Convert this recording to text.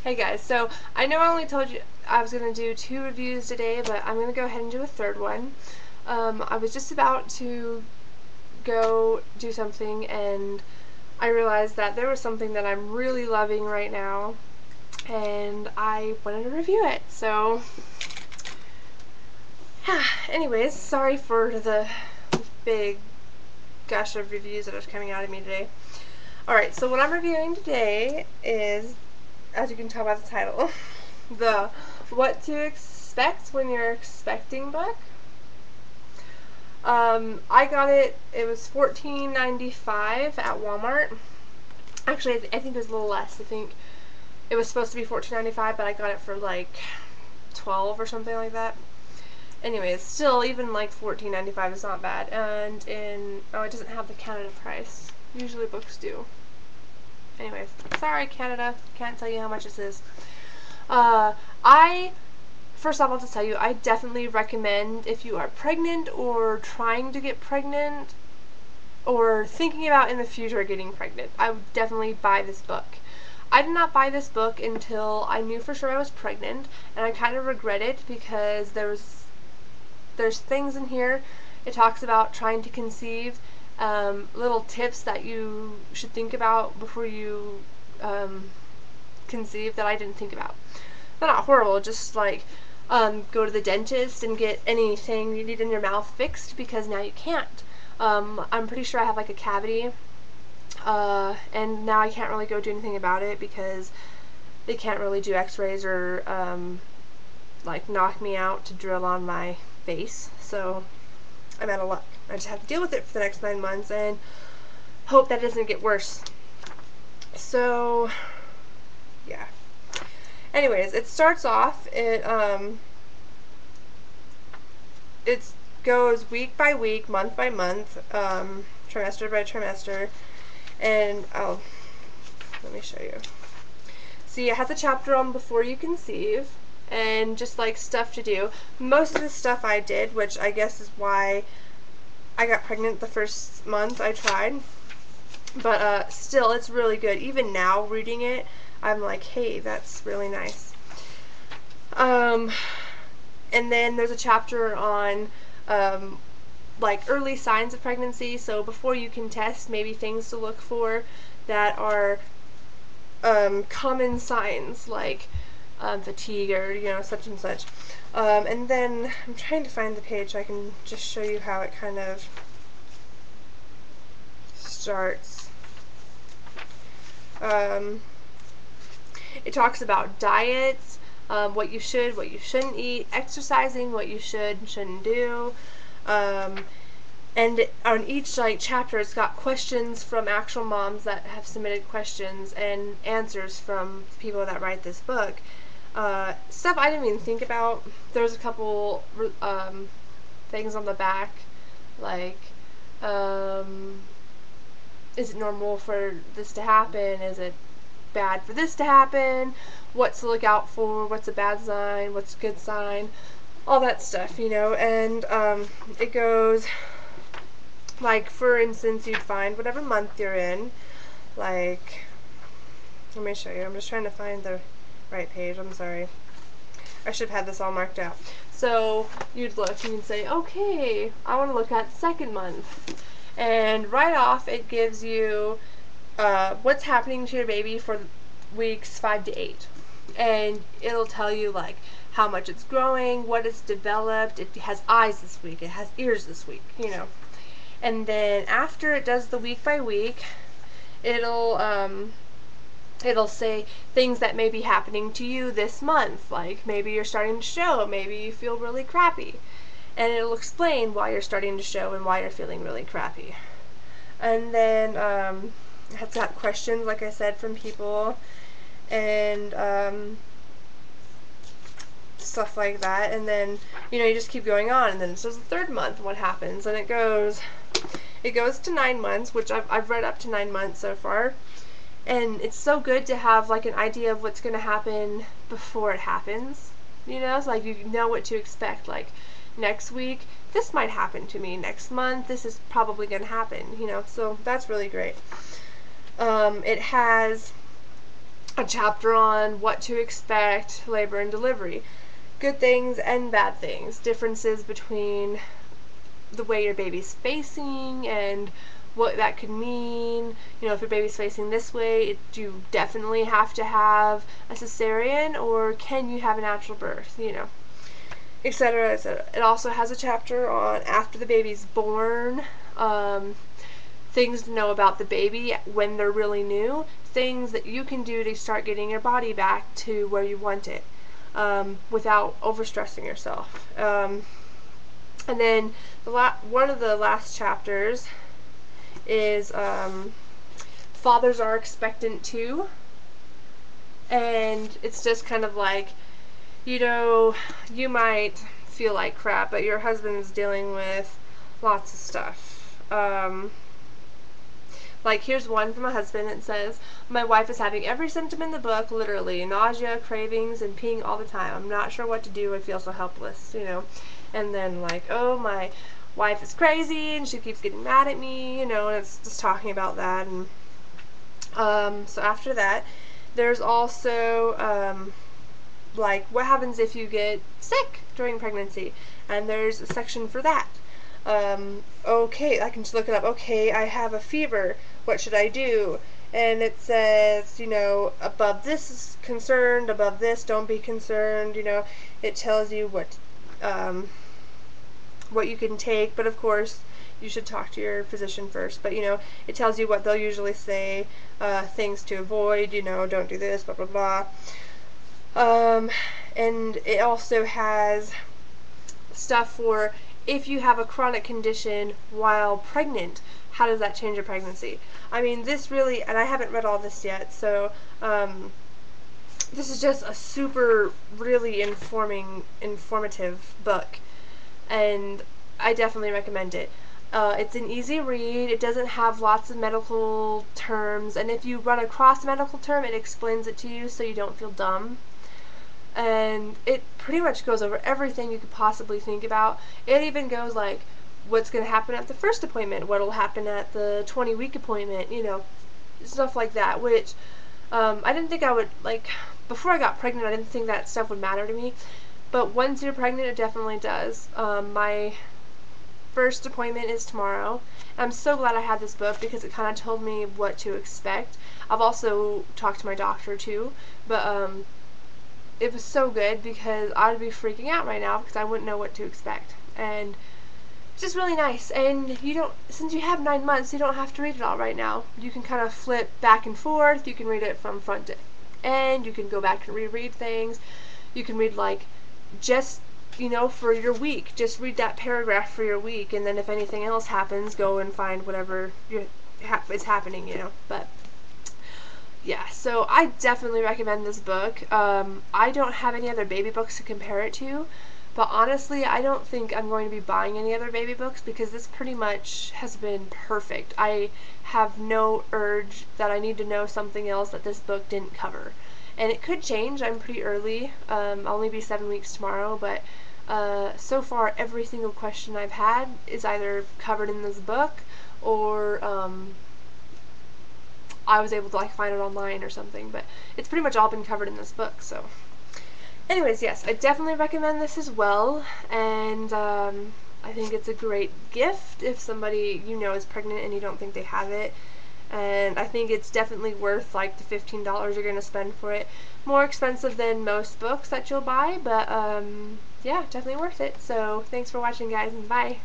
Hey guys, so I know I only told you I was going to do 2 reviews today, but I'm going to go ahead and do a third one. I was just about to go do something and I realized that there was something that I'm really loving right now and I wanted to review it. So, anyways, sorry for the big gush of reviews that are coming out of me today. Alright, so what I'm reviewing today is, as you can tell by the title, the What to Expect When You're Expecting book. I got it was $14.95 at Walmart. Actually, I think it was a little less. I think it was supposed to be $14.95, but I got it for like $12 or something like that. Anyways, still, even like $14.95 is not bad. And oh, it doesn't have the Canada price. Usually books do. Anyways, sorry Canada, can't tell you how much this is. First off, I'll just tell you, I definitely recommend if you are pregnant or trying to get pregnant or thinking about in the future getting pregnant, I would definitely buy this book. I did not buy this book until I knew for sure I was pregnant, and I kind of regret it because there's things in here. It talks about trying to conceive, little tips that you should think about before you conceive that I didn't think about. They're not horrible, just like go to the dentist and get anything you need in your mouth fixed because now you can't. I'm pretty sure I have like a cavity, and now I can't really go do anything about it because they can't really do x-rays or like knock me out to drill on my face, so I'm out of luck. I just have to deal with it for the next 9 months and hope that doesn't get worse. So, yeah. Anyways, it starts off, it goes week by week, month by month, trimester by trimester, and let me show you. See, it has a chapter on before you conceive, and just like stuff to do. Most of the stuff I did, which I guess is why I got pregnant the first month I tried, but still, it's really good. Even now, reading it, I'm like, hey, that's really nice. And then there's a chapter on like early signs of pregnancy, so before you can test, maybe things to look for that are common signs like fatigue or such and such. And then I'm trying to find the page so I can just show you how it kind of starts. It talks about diets, what you should, what you shouldn't eat, exercising, what you should and shouldn't do, and on each chapter it's got questions from actual moms that have submitted questions and answers from people that write this book. Stuff I didn't even think about. There's a couple things on the back, like is it normal for this to happen? Is it bad for this to happen? What to look out for? What's a bad sign? What's a good sign? All that stuff, and it goes, like, for instance, you'd find whatever month you're in, like, let me show you. I'm just trying to find the right page. I'm sorry. I should have had this all marked out. So you'd look and you'd say, okay, I want to look at the second month. And right off it gives you what's happening to your baby for weeks 5 to 8. And it'll tell you like how much it's growing, what it's developed. It has eyes this week, it has ears this week, And then after it does the week by week, it'll say things that may be happening to you this month, like maybe you're starting to show, maybe you feel really crappy, and it'll explain why you're starting to show and why you're feeling really crappy. And then it's got questions, like I said, from people, and stuff like that. And then you just keep going on, and then it says the third month what happens, and it goes to 9 months, which I've read up to 9 months so far. And it's so good to have like an idea of what's going to happen before it happens. So like you know what to expect. Like next week, this might happen to me. Next month, this is probably going to happen. So that's really great. It has a chapter on what to expect, labor and delivery. Good things and bad things, differences between the way your baby's facing and what that could mean. You know, if your baby's facing this way, do you definitely have to have a cesarean, or can you have a natural birth, you know, etc., etc. It also has a chapter on after the baby's born, things to know about the baby when they're really new, things that you can do to start getting your body back to where you want it, without overstressing yourself. And then one of the last chapters is fathers are expectant too, and it's just kind of like, you know, you might feel like crap, but your husband's dealing with lots of stuff. Like, here's one from my husband. It says, my wife is having every symptom in the book, literally. Nausea, cravings, and peeing all the time. I'm not sure what to do. I feel so helpless, you know. And then, like, oh, my wife is crazy, and she keeps getting mad at me, you know, and it's just talking about that. And so after that, there's also, like, what happens if you get sick during pregnancy? And there's a section for that. Okay, I can just look it up. Okay, I have a fever. What should I do? And it says, you know, above this is concerned, above this don't be concerned, you know. It tells you what you can take, but of course you should talk to your physician first. But, you know, it tells you what they'll usually say, things to avoid, you know, don't do this, blah, blah, blah. And it also has stuff for if you have a chronic condition while pregnant, how does that change your pregnancy? I mean, this really, and I haven't read all this yet, so this is just a super, really informative book, and I definitely recommend it. It's an easy read. It doesn't have lots of medical terms, and if you run across a medical term, it explains it to you so you don't feel dumb. And it pretty much goes over everything you could possibly think about. It even goes like what's going to happen at the first appointment, what will happen at the 20-week appointment, you know, stuff like that, which I didn't think I would, like, before I got pregnant, I didn't think that stuff would matter to me, but once you're pregnant, it definitely does. My first appointment is tomorrow. I'm so glad I had this book because it kind of told me what to expect. I've also talked to my doctor too, but it was so good because I would be freaking out right now because I wouldn't know what to expect. And it's just really nice. And you don't, since you have 9 months, you don't have to read it all right now. You can kind of flip back and forth. You can read it from front to end. You can go back and reread things. You can read, like, just, you know, for your week. Just read that paragraph for your week. And then if anything else happens, go and find whatever is happening, you know. But yeah, so I definitely recommend this book. I don't have any other baby books to compare it to, but honestly, I don't think I'm going to be buying any other baby books because this pretty much has been perfect. I have no urge that I need to know something else that this book didn't cover. And it could change. I'm pretty early. I'll only be 7 weeks tomorrow, but so far every single question I've had is either covered in this book or I was able to, like, find it online or something, but it's pretty much all been covered in this book. So anyways, yes, I definitely recommend this as well, and I think it's a great gift if somebody you know is pregnant and you don't think they have it, and I think it's definitely worth, like, the $15 you're going to spend for it. More expensive than most books that you'll buy, but yeah, definitely worth it. So thanks for watching, guys, and bye.